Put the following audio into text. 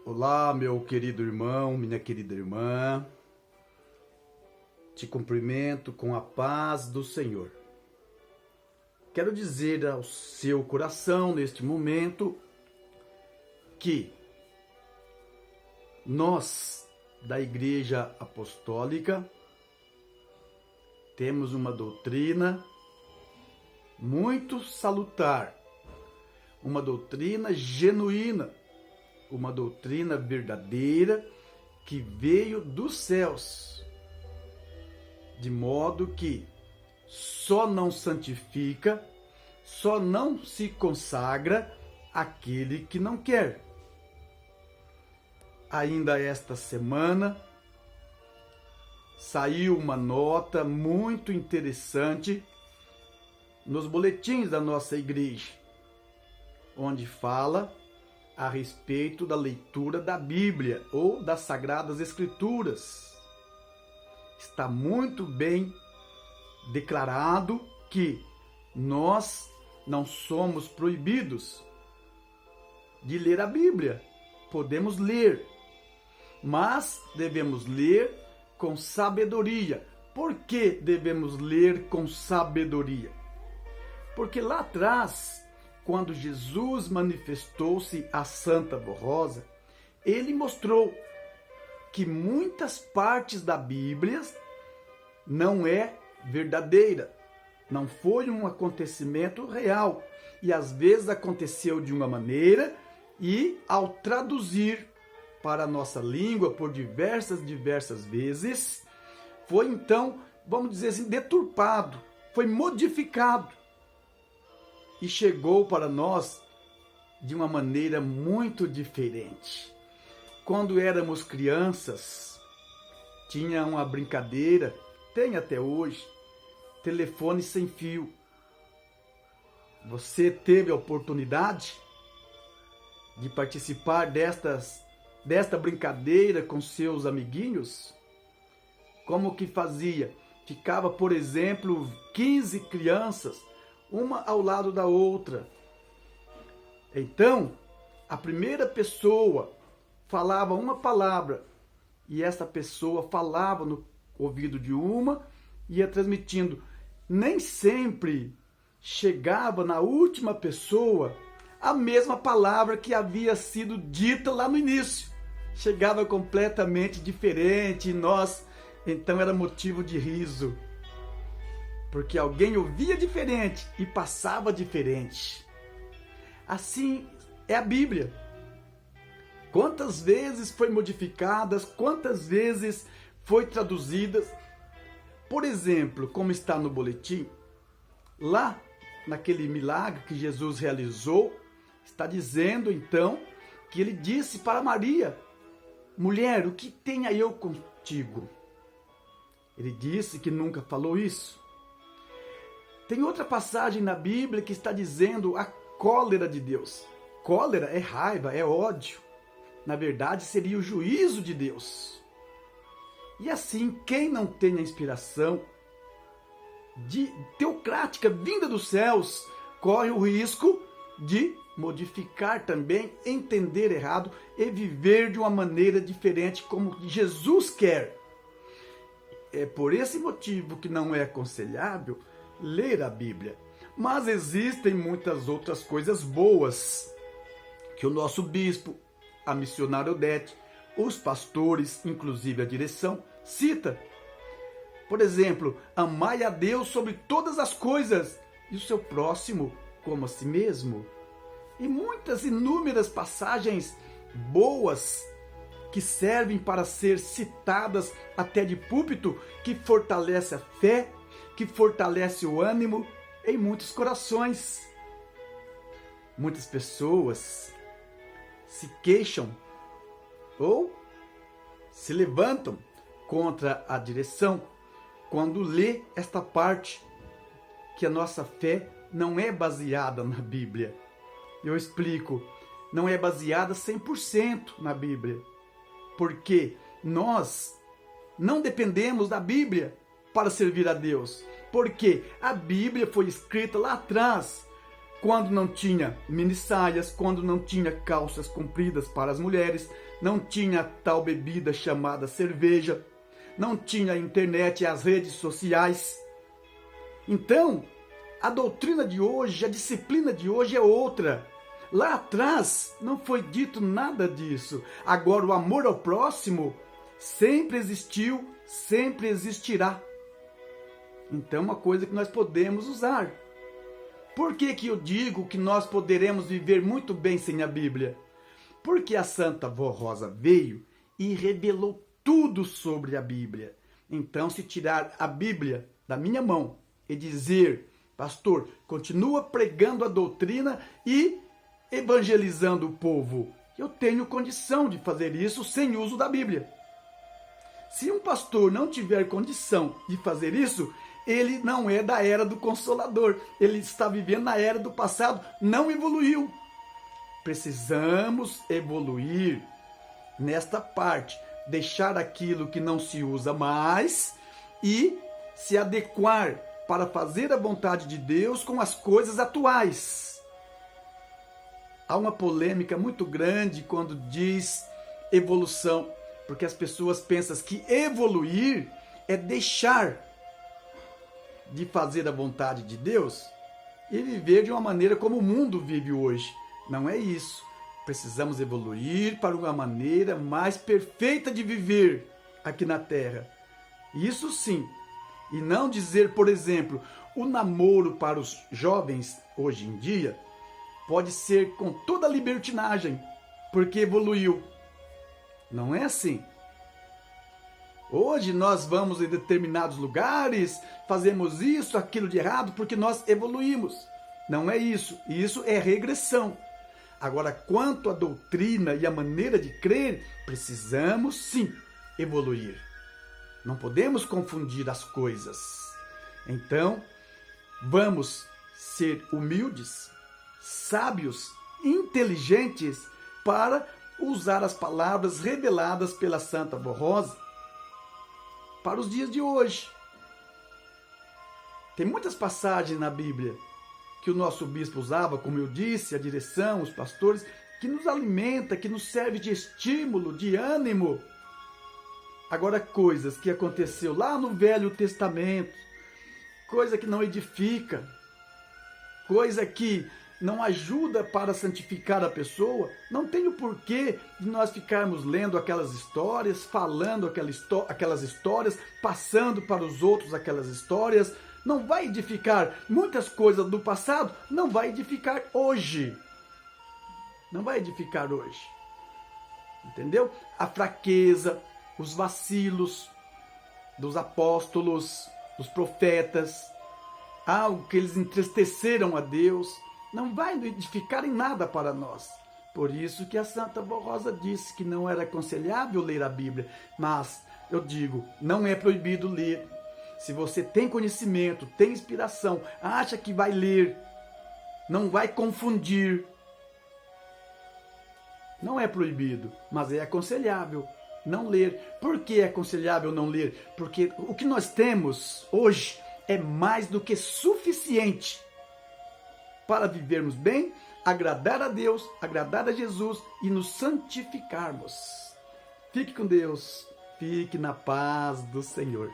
Olá, meu querido irmão, minha querida irmã. Te cumprimento com a paz do Senhor. Quero dizer ao seu coração neste momento que nós, da Igreja Apostólica, temos uma doutrina muito salutar, uma doutrina genuína, uma doutrina verdadeira que veio dos céus, de modo que só não santifica, só não se consagra aquele que não quer. Ainda esta semana saiu uma nota muito interessante nos boletins da nossa igreja, onde fala a respeito da leitura da Bíblia ou das Sagradas Escrituras. Está muito bem declarado que nós não somos proibidos de ler a Bíblia. Podemos ler, mas devemos ler com sabedoria. Por que devemos ler com sabedoria? Porque lá atrás, quando Jesus manifestou-se a Santa Rosa, ele mostrou que muitas partes da Bíblia não é verdadeira, não foi um acontecimento real, e às vezes aconteceu de uma maneira e ao traduzir para a nossa língua por diversas vezes, foi então, vamos dizer assim, deturpado, foi modificado e chegou para nós de uma maneira muito diferente. Quando éramos crianças, tinha uma brincadeira, tem até hoje, telefone sem fio. Você teve a oportunidade de participar desta brincadeira com seus amiguinhos? Como que fazia? Ficava, por exemplo, 15 crianças, uma ao lado da outra. Então, a primeira pessoa falava uma palavra e essa pessoa falava no ouvido de uma e ia transmitindo. Nem sempre chegava na última pessoa a mesma palavra que havia sido dita lá no início. Chegava completamente diferente e nós, então, era motivo de riso, porque alguém ouvia diferente e passava diferente. Assim é a Bíblia. Quantas vezes foi modificada, quantas vezes foi traduzida. Por exemplo, como está no boletim, lá naquele milagre que Jesus realizou, está dizendo então que ele disse para Maria: mulher, o que tenha eu contigo? Ele disse que nunca falou isso. Tem outra passagem na Bíblia que está dizendo a cólera de Deus. Cólera é raiva, é ódio. Na verdade, seria o juízo de Deus. E assim, quem não tem a inspiração teocrática vinda dos céus, corre o risco de modificar também, entender errado e viver de uma maneira diferente como Jesus quer. É por esse motivo que não é aconselhável ler a Bíblia. Mas existem muitas outras coisas boas que o nosso bispo, a missionária Odete, os pastores, inclusive a direção, cita. Por exemplo, amai a Deus sobre todas as coisas e o seu próximo como a si mesmo. E muitas inúmeras passagens boas que servem para ser citadas até de púlpito, que fortalece a fé, que fortalece o ânimo em muitos corações. Muitas pessoas se queixam ou se levantam contra a direção quando lê esta parte que a nossa fé não é baseada na Bíblia. Eu explico, não é baseada 100% na Bíblia, porque nós não dependemos da Bíblia para servir a Deus, porque a Bíblia foi escrita lá atrás quando não tinha minissaias, quando não tinha calças compridas para as mulheres, não tinha tal bebida chamada cerveja, não tinha internet e as redes sociais. Então, a doutrina de hoje, a disciplina de hoje é outra. Lá atrás não foi dito nada disso. Agora o amor ao próximo sempre existiu, sempre existirá. Então é uma coisa que nós podemos usar. Por que eu digo que nós poderemos viver muito bem sem a Bíblia? Porque a Santa Vó Rosa veio e revelou tudo sobre a Bíblia. Então, se tirar a Bíblia da minha mão e dizer, pastor, continua pregando a doutrina e evangelizando o povo, eu tenho condição de fazer isso sem uso da Bíblia. Se um pastor não tiver condição de fazer isso, ele não é da era do Consolador. Ele está vivendo na era do passado, não evoluiu. Precisamos evoluir nesta parte, deixar aquilo que não se usa mais e se adequar para fazer a vontade de Deus com as coisas atuais. Há uma polêmica muito grande quando diz evolução, porque as pessoas pensam que evoluir é deixar de fazer a vontade de Deus e viver de uma maneira como o mundo vive hoje. Não é isso. Precisamos evoluir para uma maneira mais perfeita de viver aqui na Terra. Isso sim. E não dizer, por exemplo, o namoro para os jovens hoje em dia pode ser com toda a libertinagem, porque evoluiu. Não é assim. Hoje nós vamos em determinados lugares, fazemos isso, aquilo de errado, porque nós evoluímos. Não é isso. Isso é regressão. Agora, quanto à doutrina e à maneira de crer, precisamos sim evoluir. Não podemos confundir as coisas. Então, vamos ser humildes, sábios, inteligentes para usar as palavras reveladas pela Santa Vó Rosa para os dias de hoje. Tem muitas passagens na Bíblia que o nosso bispo usava, como eu disse, a direção, os pastores, que nos alimenta, que nos serve de estímulo, de ânimo. Agora, coisas que aconteceu lá no Velho Testamento, coisa que não edifica, coisa que não ajuda para santificar a pessoa, não tem o porquê de nós ficarmos lendo aquelas histórias, falando aquelas histórias, passando para os outros aquelas histórias. Não vai edificar. Muitas coisas do passado não vai edificar hoje. Não vai edificar hoje. Entendeu? A fraqueza, os vacilos dos apóstolos, dos profetas, algo que eles entristeceram a Deus, não vai edificar em nada para nós. Por isso que a Santa Vó Rosa disse que não era aconselhável ler a Bíblia. Mas, eu digo, não é proibido ler. Se você tem conhecimento, tem inspiração, acha que vai ler, não vai confundir, não é proibido, mas é aconselhável não ler. Por que é aconselhável não ler? Porque o que nós temos hoje é mais do que suficiente para vivermos bem, agradar a Deus, agradar a Jesus e nos santificarmos. Fique com Deus, fique na paz do Senhor.